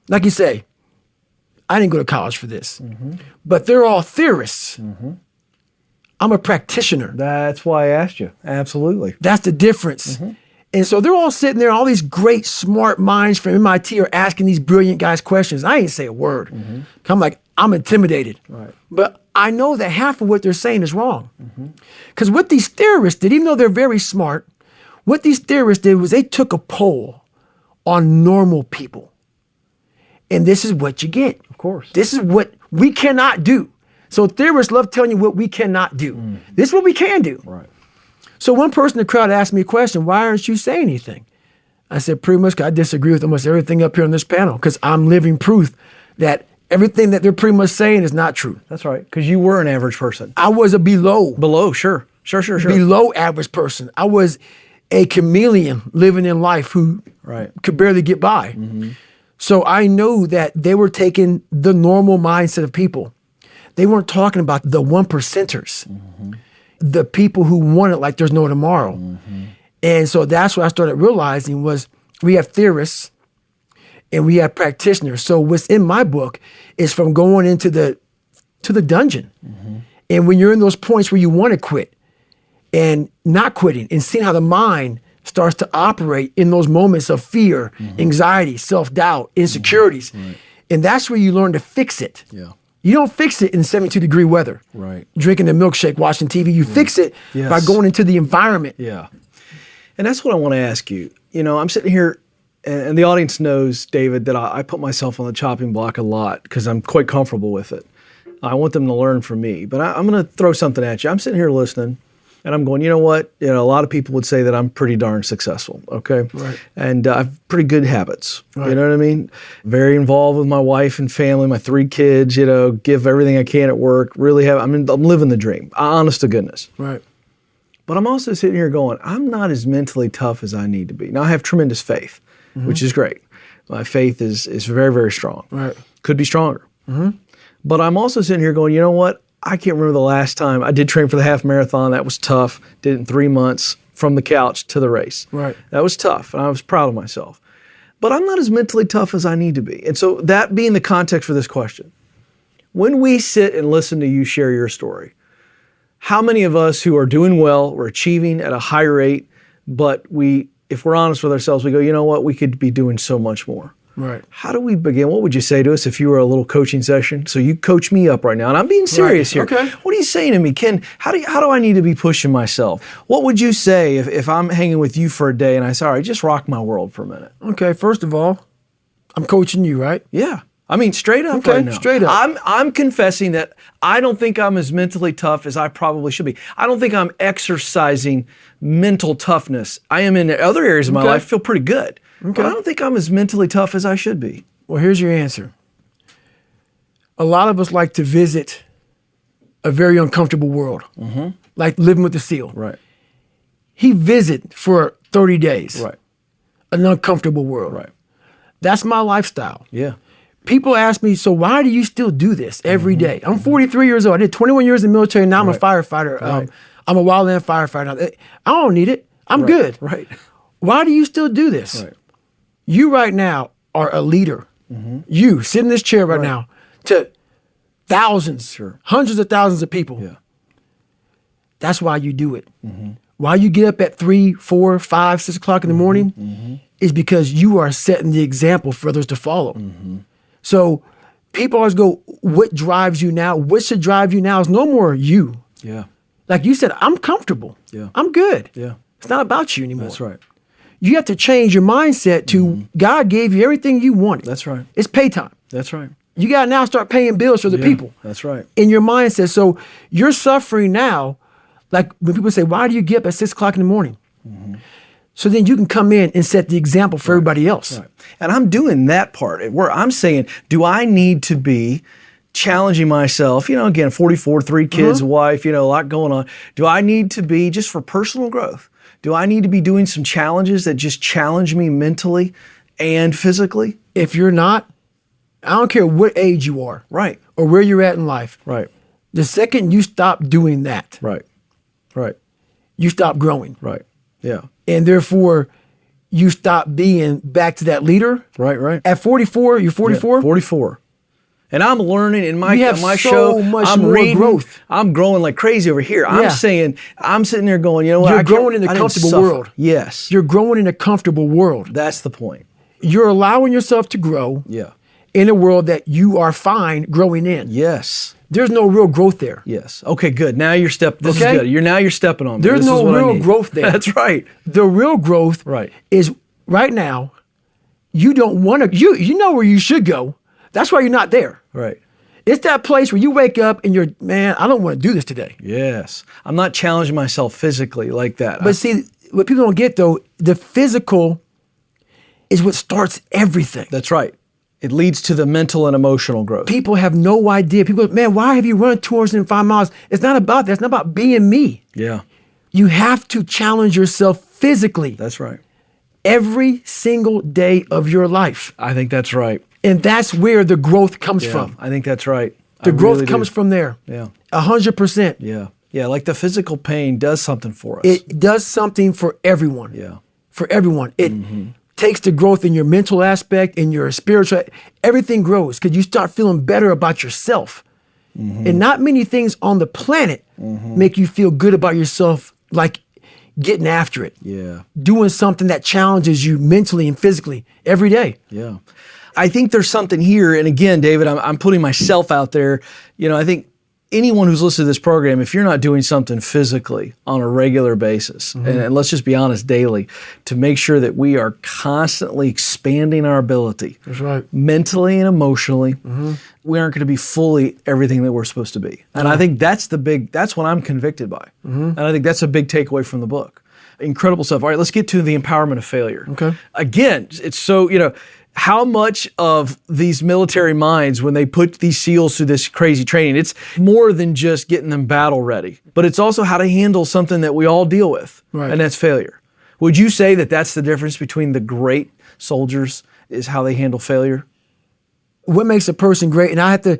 Like you say, I didn't go to college for this, mm-hmm, but they're all theorists. Mm-hmm. I'm a practitioner. That's why I asked you. Absolutely. That's the difference. Mm-hmm. And so they're all sitting there, all these great, smart minds from MIT are asking these brilliant guys questions. I ain't say a word. Mm-hmm. I'm like, I'm intimidated. Right. But I know that half of what they're saying is wrong. Because what these theorists did, even though they're very smart, what these theorists did was they took a poll on normal people. And this is what you get. Of course. This is what we cannot do. So theorists love telling you what we cannot do. Mm. This is what we can do. Right. So one person in the crowd asked me a question, why aren't you saying anything? I said, pretty much I disagree with almost everything up here on this panel because I'm living proof that everything that they're pretty much saying is not true. That's right, because you were an average person. I was a below. Sure. Below average person. I was a chameleon living in life who could barely get by. Mm-hmm. So I know that they were taking the normal mindset of people. They weren't talking about the 1%ers. Mm-hmm. The people who want it like there's no tomorrow. Mm-hmm. And so that's what I started realizing was we have theorists and we have practitioners. So what's in my book is from going into the dungeon. Mm-hmm. And when you're in those points where you want to quit and not quitting and seeing how the mind starts to operate in those moments of fear, mm-hmm, anxiety, self-doubt, insecurities. Mm-hmm. Right. And that's where you learn to fix it. Yeah. You don't fix it in 72-degree weather. Right. Drinking a milkshake, watching TV. You fix it by going into the environment. Yeah. And that's what I want to ask you. You know, I'm sitting here, and the audience knows, David, that I put myself on the chopping block a lot because I'm quite comfortable with it. I want them to learn from me. But I'm going to throw something at you. I'm sitting here listening, and I'm going, you know what? You know, a lot of people would say that I'm pretty darn successful, okay? Right. And I have pretty good habits, right, you know what I mean? Very involved with my wife and family, my 3 kids, you know, give everything I can at work, really I'm living the dream, honest to goodness. Right. But I'm also sitting here going, I'm not as mentally tough as I need to be. Now, I have tremendous faith, mm-hmm, which is great. My faith is very, very strong. Right. Could be stronger. Mm-hmm. But I'm also sitting here going, you know what? I can't remember the last time I did train for the half marathon. That was tough. Did it in 3 months from the couch to the race. Right. That was tough, and I was proud of myself. But I'm not as mentally tough as I need to be. And so that being the context for this question, when we sit and listen to you share your story, how many of us who are doing well, we're achieving at a high rate, but if we're honest with ourselves, we go, you know what, we could be doing so much more. Right. How do we begin? What would you say to us if you were a little coaching session? So you coach me up right now, and I'm being serious here. Okay. What are you saying to me, Ken? How do I need to be pushing myself? What would you say if I'm hanging with you for a day and I say, all right, just rock my world for a minute? Okay, first of all, I'm coaching you, right? Yeah. I mean, straight up okay, right now. Straight up. I'm confessing that I don't think I'm as mentally tough as I probably should be. I don't think I'm exercising mental toughness. I am in other areas of my life, feel pretty good. Okay. But I don't think I'm as mentally tough as I should be. Well, here's your answer. A lot of us like to visit a very uncomfortable world, mm-hmm, like living with the seal. Right. he visit for 30 days. Right. An uncomfortable world. Right. That's my lifestyle. Yeah. People ask me, so why do you still do this every day? I'm 43 years old. I did 21 years in the military. Now I'm a firefighter. Right. I'm a wildland firefighter. I don't need it. I'm good. Right. Why do you still do this? Right. You right now are a leader. You sit in this chair right now to thousands, hundreds of thousands of people. Yeah. That's why you do it. Why you get up at 3, 4, 5, 6 o'clock in the morning is because you are setting the example for others to follow. So people always go, what drives you now? What should drive you now is no more you. Yeah. Like you said, I'm comfortable. Yeah. I'm good. Yeah. It's not about you anymore. That's right. You have to change your mindset to God gave you everything you wanted. That's right. It's pay time. That's right. You got to now start paying bills for the people. That's right. In your mindset. So you're suffering now. Like when people say, why do you get up at 6 o'clock in the morning? So then you can come in and set the example for everybody else. Right. And I'm doing that part where I'm saying, do I need to be challenging myself? Again, 44, 3 kids, wife, a lot going on. Do I need to be, just for personal growth, do I need to be doing some challenges that just challenge me mentally and physically? If you're not, I don't care what age you are. Right. Or where you're at in life. Right. The second you stop doing that. Right. Right. You stop growing. Right. Yeah. And therefore, you stop being back to that leader. Right, right. At 44, you're 44? Yeah, 44. And I'm learning in my so show. Much I'm more reading. Growth. I'm growing like crazy over here. I'm saying, I'm sitting there going, you know what? You're growing in a comfortable world. Yes. You're growing in a comfortable world. That's the point. You're allowing yourself to grow Yeah. in a world that you are fine growing in. Yes. There's no real growth there. Yes. Okay, good. Now you're stepping. This is good. You're stepping on me. There's This no is what I real need. growth there. That's right. The real growth is right now, you don't want to, you know where you should go. That's why you're not there. Right. It's that place where you wake up and you're, man, I don't want to do this today. Yes. I'm not challenging myself physically like that. But see, what people don't get though, the physical is what starts everything. That's right. It leads to the mental and emotional growth. People have no idea. People go, man, why have you run 205 miles? It's not about that. It's not about being me. Yeah. You have to challenge yourself physically. That's right. Every single day of your life. I think that's right. And that's where the growth comes from. I think that's right. The growth comes from there. Yeah. 100%. Yeah. Yeah. Like the physical pain does something for us. It does something for everyone. Yeah. For everyone. It takes the growth in your mental aspect, in your spiritual, everything grows because you start feeling better about yourself. And not many things on the planet make you feel good about yourself, like getting after it. Yeah. Doing something that challenges you mentally and physically every day. Yeah. I think there's something here. And again, David, I'm putting myself out there. I think anyone who's listening to this program, if you're not doing something physically on a regular basis, and let's just be honest, daily, to make sure that we are constantly expanding our ability. That's right. Mentally and emotionally, we aren't going to be fully everything that we're supposed to be. And I think that's what I'm convicted by. And I think that's a big takeaway from the book. Incredible stuff. All right, let's get to the empowerment of failure. Okay. Again, it's so, how much of these military minds, when they put these SEALs through this crazy training, it's more than just getting them battle ready, but it's also how to handle something that we all deal with, and that's failure. Would you say that that's the difference between the great soldiers is how they handle failure? What makes a person great, and I have to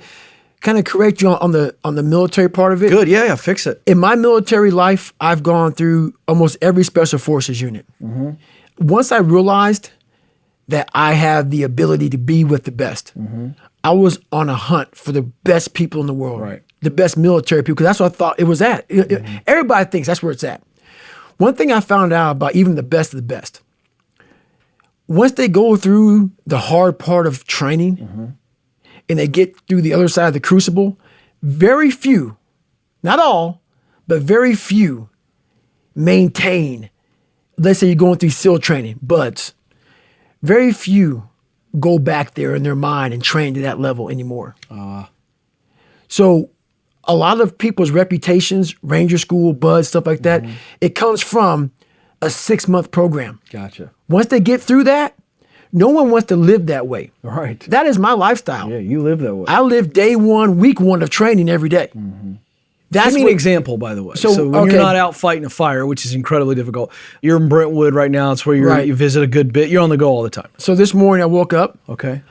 kind of correct you on the military part of it. Good, yeah, fix it. In my military life, I've gone through almost every special forces unit. Once I realized that I have the ability to be with the best. I was on a hunt for the best people in the world, the best military people, because that's what I thought it was at. Everybody thinks that's where it's at. One thing I found out about even the best of the best, once they go through the hard part of training and they get through the other side of the crucible, very few, not all, but very few maintain, let's say you're going through SEAL training, BUDS, very few go back there in their mind and train to that level anymore. So a lot of people's reputations, Ranger School, BUDS, stuff like that, it comes from a 6-month program. Gotcha. Once they get through that, no one wants to live that way. Right. That is my lifestyle. Yeah, you live that way. I live day one, week one of training every day. Give me an example, by the way. So when you're not out fighting a fire, which is incredibly difficult, you're in Brentwood right now. It's where you visit a good bit. You're on the go all the time. So this morning I woke up. Okay.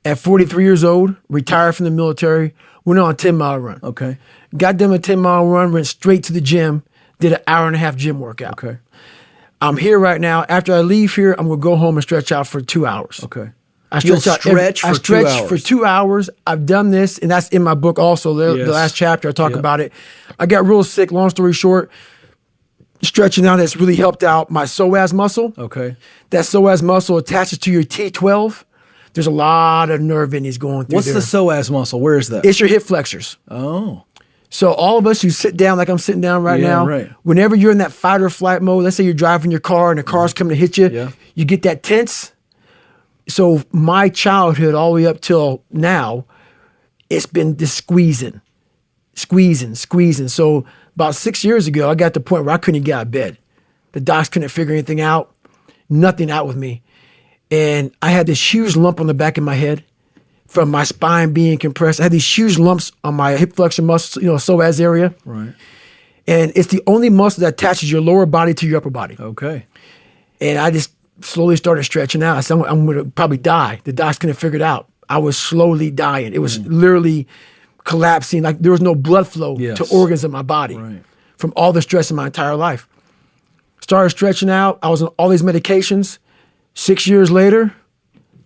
At 43 years old, retired from the military, went on a 10-mile run. Okay. Got done a 10-mile run, went straight to the gym, did an hour-and-a-half gym workout. Okay. I'm here right now. After I leave here, I'm going to go home and stretch out for 2 hours. Okay. I stretch for 2 hours. I've done this, and that's in my book also. The last chapter I talk about it. I got real sick. Long story short, stretching out has really helped out my psoas muscle. Okay. That psoas muscle attaches to your T12. There's a lot of nerve endings going through there. What's the psoas muscle? Where is that? It's your hip flexors. Oh. So all of us who sit down like I'm sitting down right now, whenever you're in that fight or flight mode, let's say you're driving your car and the car's coming to hit you, you get that tense. So my childhood all the way up till now, it's been this squeezing. So about 6 years ago, I got to the point where I couldn't get out of bed. The docs couldn't figure anything out, nothing out with me. And I had this huge lump on the back of my head from my spine being compressed. I had these huge lumps on my hip flexor muscle, psoas area. Right. And it's the only muscle that attaches your lower body to your upper body. Okay. And I just slowly started stretching out. I said, I'm going to probably die. The docs couldn't figure it out. I was slowly dying. It was literally collapsing. Like there was no blood flow to organs of my body from all the stress in my entire life. Started stretching out. I was on all these medications. 6 years later.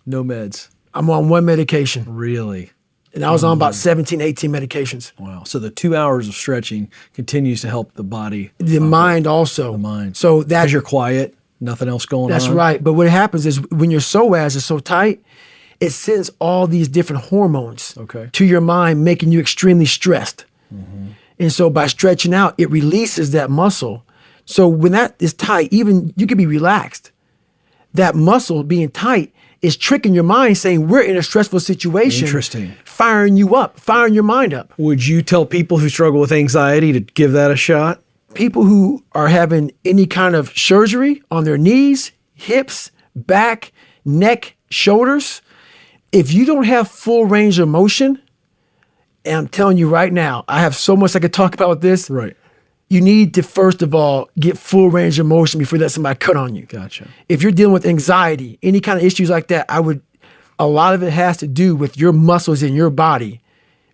No meds. I'm on one medication. Really? And I was on about 17, 18 medications. Wow. So the 2 hours of stretching continues to help the body. The mind also. The mind. So that, because you're quiet, nothing else going on. That's right. But what happens is when your psoas is so tight, it sends all these different hormones to your mind, making you extremely stressed. Mm-hmm. And so by stretching out, it releases that muscle. So when that is tight, even you can be relaxed. That muscle being tight is tricking your mind, saying we're in a stressful situation. Interesting. Firing you up, firing your mind up. Would you tell people who struggle with anxiety to give that a shot? People who are having any kind of surgery on their knees, hips, back, neck, shoulders, if you don't have full range of motion, and I'm telling you right now, I have so much I could talk about this. Right. You need to, first of all, get full range of motion before you let somebody cut on you. Gotcha. If you're dealing with anxiety, any kind of issues like that, a lot of it has to do with your muscles in your body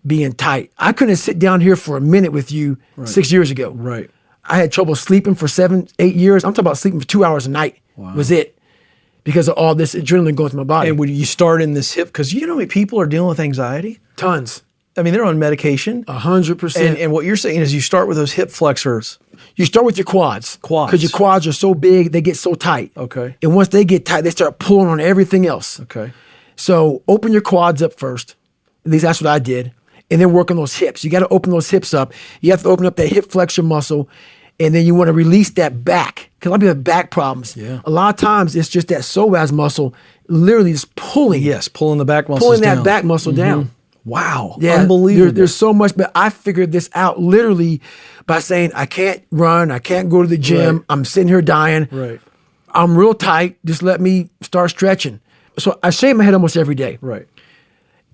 being tight. I couldn't sit down here for a minute with you 6 years ago. Right. I had trouble sleeping for 7, 8 years. I'm talking about sleeping for 2 hours a night. Wow. Was it. Because of all this adrenaline going through my body. And when you start in this hip, because you know how many people are dealing with anxiety? Tons. I mean, they're on medication. 100%. And what you're saying is you start with those hip flexors. You start with your quads. Because your quads are so big, they get so tight. Okay. And once they get tight, they start pulling on everything else. Okay. So open your quads up first. At least that's what I did. And then work on those hips. You got to open those hips up. You have to open up that hip flexor muscle. And then you want to release that back. Because a lot of people have back problems. Yeah. A lot of times it's just that psoas muscle literally just pulling. Yes, pulling the back muscles Pulling down. that back muscle down. Wow. Yeah, unbelievable. There's so much, but I figured this out literally by saying, I can't run, I can't go to the gym, Right. I'm sitting here dying. Right. I'm real tight, just let me start stretching. So I shave my head almost every day. Right.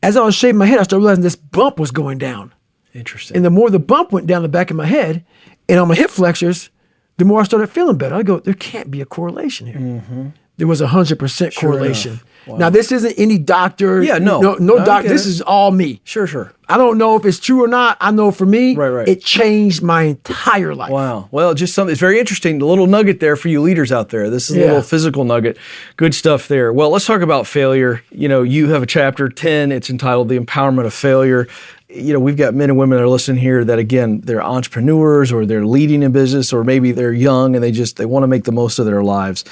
As I was shaving my head, I started realizing this bump was going down. Interesting. And the more the bump went down the back of my head and on my hip flexors, the more I started feeling better. I go, there can't be a correlation here. Mm-hmm. There was 100% correlation. Wow. Now, this isn't any doctor. Yeah, no doctor. This is all me. Sure. I don't know if it's true or not. I know for me, it changed my entire life. Wow. Well, just something, it's very interesting. The little nugget there for you leaders out there. This is a little physical nugget. Good stuff there. Well, let's talk about failure. You know, you have a chapter 10. It's entitled The Empowerment of Failure. You know, we've got men and women that are listening here that, again, they're entrepreneurs or they're leading in business or maybe they're young and they want to make the most of their lives.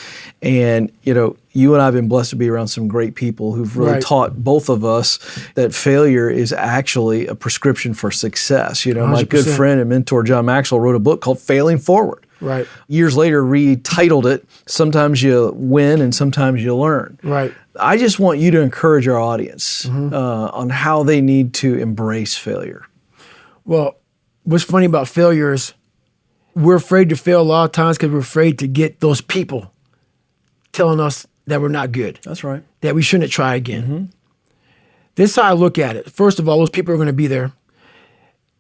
And, you know, you and I have been blessed to be around some great people who've really taught both of us that failure is actually a prescription for success. You know, 100%. My good friend and mentor, John Maxwell, wrote a book called Failing Forward. Right. Years later, retitled it, Sometimes You Win and Sometimes You Learn. Right. I just want you to encourage our audience on how they need to embrace failure. Well, what's funny about failure is we're afraid to fail a lot of times because we're afraid to get those people telling us that we're not good. That's right. That we shouldn't try again. Mm-hmm. This is how I look at it. First of all, those people are going to be there.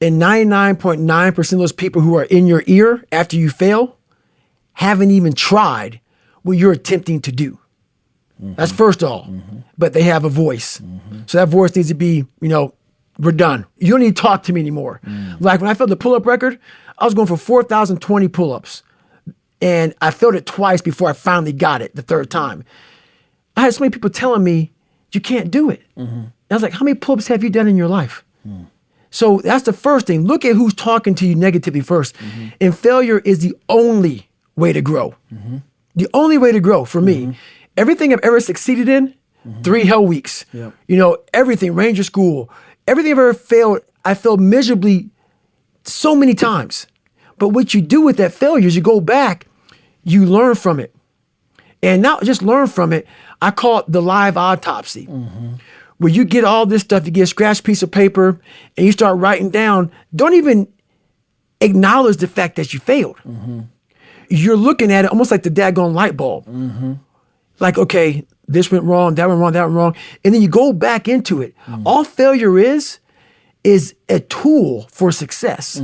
And 99.9% of those people who are in your ear after you fail haven't even tried what you're attempting to do. That's first of all. But they have a voice. So that voice needs to be, we're done. You don't need to talk to me anymore. Like when I failed the pull-up record, I was going for 4,020 pull-ups. And I failed it twice before I finally got it the third time. I had so many people telling me, you can't do it. And I was like, how many pull-ups have you done in your life? So that's the first thing. Look at who's talking to you negatively first. And failure is the only way to grow. The only way to grow for me. Everything I've ever succeeded in, 3 hell weeks. Everything, Ranger School, everything I've ever failed, I failed miserably so many times. But what you do with that failure is you go back, you learn from it. And not just learn from it, I call it the live autopsy. Where you get all this stuff, you get a scratched piece of paper, and you start writing down, don't even acknowledge the fact that you failed. You're looking at it almost like the daggone light bulb. Like, okay, this went wrong, that went wrong, that went wrong. And then you go back into it. All failure is a tool for success.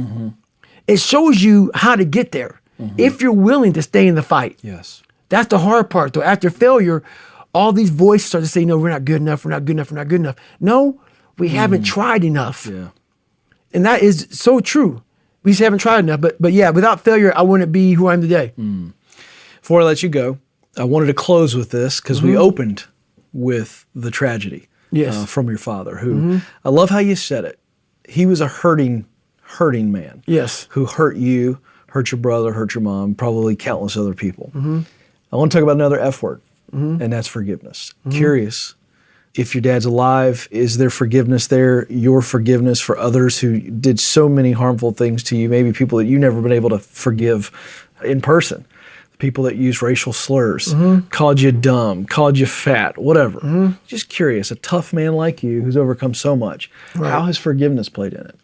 It shows you how to get there if you're willing to stay in the fight. Yes. That's the hard part, though. After failure, all these voices start to say, no, we're not good enough, we're not good enough, we're not good enough. No, we haven't tried enough. And that is so true. We just haven't tried enough. But yeah, without failure, I wouldn't be who I am today. Before I let you go, I wanted to close with this because we opened with the tragedy from your father, who I love how you said it. He was a hurting man. Yes. Who hurt you, hurt your brother, hurt your mom, probably countless other people. I want to talk about another F word, and that's forgiveness. Curious if your dad's alive, is there forgiveness there, your forgiveness for others who did so many harmful things to you, maybe people that you've never been able to forgive in person, people that use racial slurs, called you dumb, called you fat, whatever. Just curious, a tough man like you who's overcome so much, how has forgiveness played in it?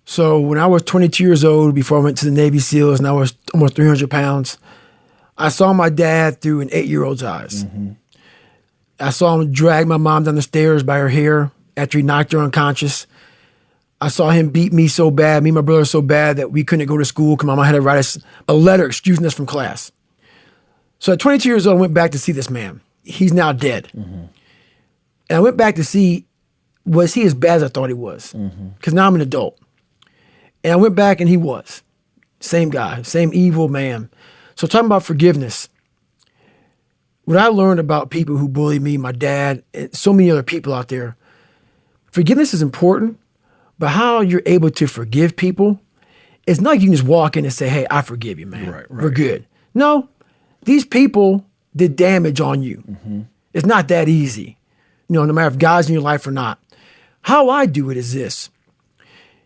So when I was 22 years old, before I went to the Navy SEALs, and I was almost 300 pounds, I saw my dad through an 8-year-old's eyes. I saw him drag my mom down the stairs by her hair after he knocked her unconscious. I saw him beat me so bad, me and my brother so bad, that we couldn't go to school because my mom had to write us a letter excusing us from class. So at 22 years old, I went back to see this man. He's now dead. And I went back to see, was he as bad as I thought he was? Because now I'm an adult. And I went back and he was. Same guy, same evil man. So talking about forgiveness, what I learned about people who bully me, my dad, and so many other people out there, forgiveness is important, but how you're able to forgive people, it's not like you can just walk in and say, hey, I forgive you, man. We're good. No, these people did damage on you. It's not that easy, no matter if God's in your life or not. How I do it is this.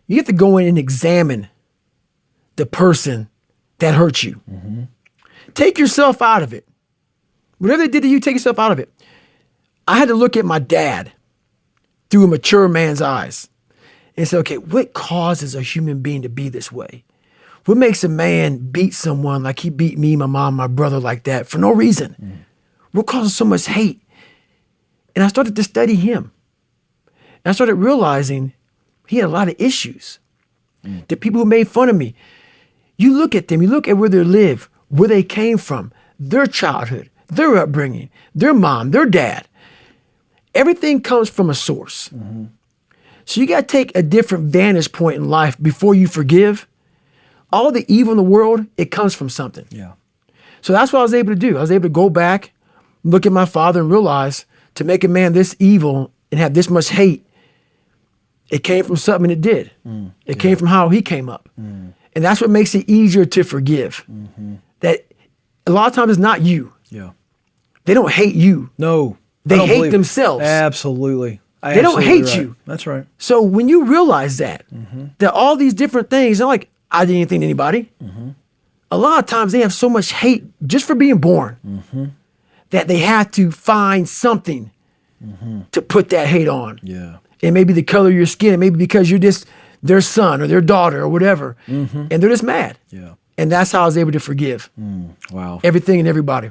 You have to go in and examine the person that hurt you. Take yourself out of it. Whatever they did to you, take yourself out of it. I had to look at my dad through a mature man's eyes and say, okay, what causes a human being to be this way? What makes a man beat someone like he beat me, my mom, my brother like that for no reason? What causes so much hate? And I started to study him. And I started realizing he had a lot of issues. The people who made fun of me, you look at them, you look at where they live, where they came from, their childhood, their upbringing, their mom, their dad. Everything comes from a source. So you got to take a different vantage point in life before you forgive. All the evil in the world, it comes from something. So that's what I was able to do. I was able to go back, look at my father and realize to make a man this evil and have this much hate, it came from something it did. It came from how he came up. And that's what makes it easier to forgive. That a lot of times it's not you. They don't hate you. No. They hate themselves. Absolutely. They don't hate you. That's right. So when you realize that all these different things, they're like, I didn't anything to anybody. A lot of times they have so much hate just for being born that they have to find something to put that hate on. It may be the color of your skin. It may be because you're just their son or their daughter or whatever. And they're just mad. And that's how I was able to forgive. Wow. Everything and everybody.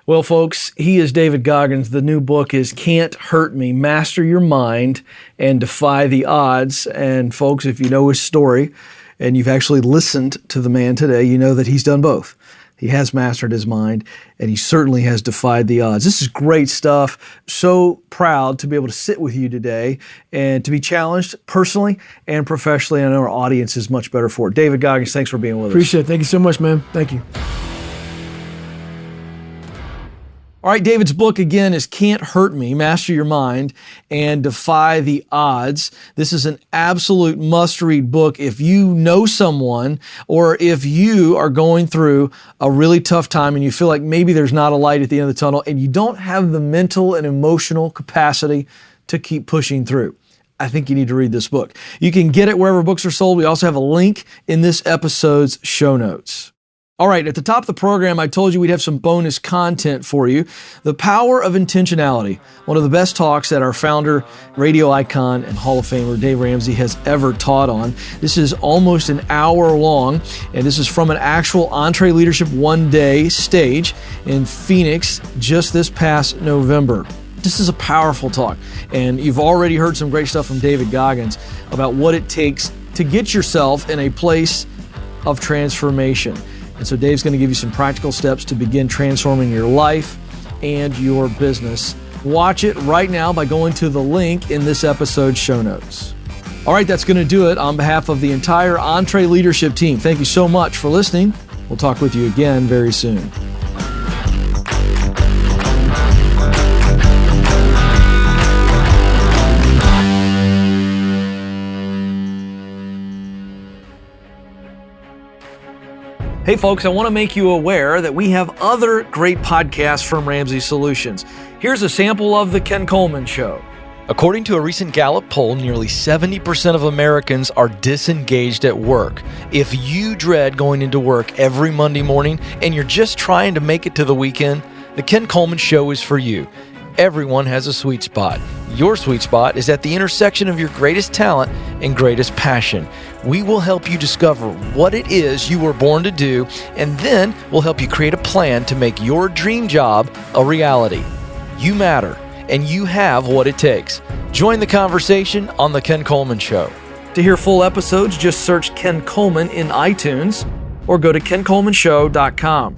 Well, folks, he is David Goggins. The new book is Can't Hurt Me, Master Your Mind and Defy the Odds. And folks, if you know his story and you've actually listened to the man today, you know that he's done both. He has mastered his mind, and he certainly has defied the odds. This is great stuff. So proud to be able to sit with you today and to be challenged personally and professionally. I know our audience is much better for it. David Goggins, thanks for being with us. Appreciate it. Thank you so much, man. Thank you. All right, David's book again is Can't Hurt Me, Master Your Mind and Defy the Odds. This is an absolute must-read book if you know someone or if you are going through a really tough time and you feel like maybe there's not a light at the end of the tunnel and you don't have the mental and emotional capacity to keep pushing through. I think you need to read this book. You can get it wherever books are sold. We also have a link in this episode's show notes. All right, at the top of the program, I told you we'd have some bonus content for you. The Power of Intentionality, one of the best talks that our founder, radio icon, and Hall of Famer Dave Ramsey has ever taught on. This is almost an hour long, and this is from an actual EntreLeadership one-day stage in Phoenix just this past November. This is a powerful talk, and you've already heard some great stuff from David Goggins about what it takes to get yourself in a place of transformation. And so Dave's going to give you some practical steps to begin transforming your life and your business. Watch it right now by going to the link in this episode's show notes. All right, that's going to do it on behalf of the entire EntreLeadership team. Thank you so much for listening. We'll talk with you again very soon. Hey folks, I want to make you aware that we have other great podcasts from Ramsey Solutions. Here's a sample of The Ken Coleman Show. According to a recent Gallup poll, nearly 70% of Americans are disengaged at work. If you dread going into work every Monday morning and you're just trying to make it to the weekend, The Ken Coleman Show is for you. Everyone has a sweet spot. Your sweet spot is at the intersection of your greatest talent and greatest passion. We will help you discover what it is you were born to do, and then we'll help you create a plan to make your dream job a reality. You matter, and you have what it takes. Join the conversation on The Ken Coleman Show. To hear full episodes, just search Ken Coleman in iTunes or go to kencolemanshow.com.